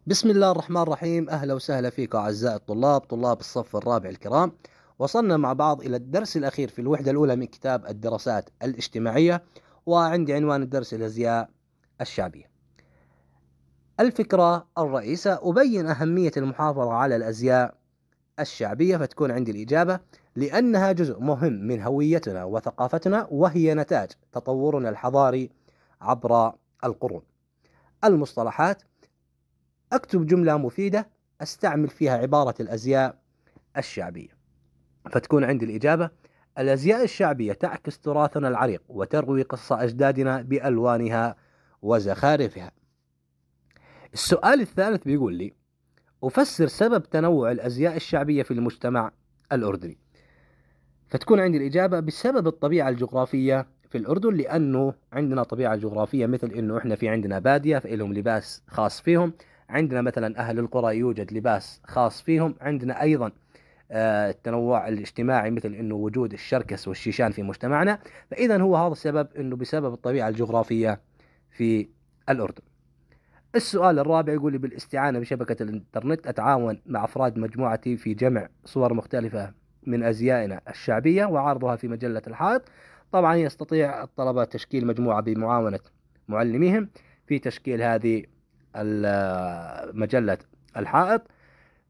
بسم الله الرحمن الرحيم. أهلا وسهلا فيك أعزائي الطلاب، طلاب الصف الرابع الكرام. وصلنا مع بعض إلى الدرس الأخير في الوحدة الأولى من كتاب الدراسات الاجتماعية، وعندي عنوان الدرس الأزياء الشعبية. الفكرة الرئيسة: أبين أهمية المحافظة على الأزياء الشعبية، فتكون عندي الإجابة: لأنها جزء مهم من هويتنا وثقافتنا، وهي نتاج تطورنا الحضاري عبر القرون. المصطلحات: أكتب جملة مفيدة أستعمل فيها عبارة الأزياء الشعبية، فتكون عندي الإجابة: الأزياء الشعبية تعكس تراثنا العريق وتروي قصة أجدادنا بألوانها وزخارفها. السؤال الثالث بيقول لي: أفسر سبب تنوع الأزياء الشعبية في المجتمع الأردني، فتكون عندي الإجابة: بسبب الطبيعة الجغرافية في الأردن، لأنه عندنا طبيعة جغرافية، مثل أنه إحنا في عندنا بادية فإلهم لباس خاص فيهم، عندنا مثلا أهل القرى يوجد لباس خاص فيهم، عندنا أيضا التنوع الاجتماعي، مثل أنه وجود الشركس والشيشان في مجتمعنا. فإذا هو هذا السبب، أنه بسبب الطبيعة الجغرافية في الأردن. السؤال الرابع يقول لي: بالاستعانة بشبكة الإنترنت أتعاون مع أفراد مجموعتي في جمع صور مختلفة من أزيائنا الشعبية وعرضها في مجلة الحائط. طبعا يستطيع الطلبة تشكيل مجموعة بمعاونة معلميهم في تشكيل هذه مجلة الحائط.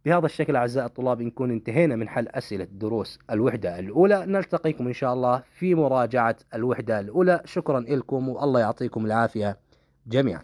بهذا الشكل أعزائي الطلاب نكون انتهينا من حل أسئلة دروس الوحدة الأولى. نلتقيكم إن شاء الله في مراجعة الوحدة الأولى. شكرا لكم والله يعطيكم العافية جميعا.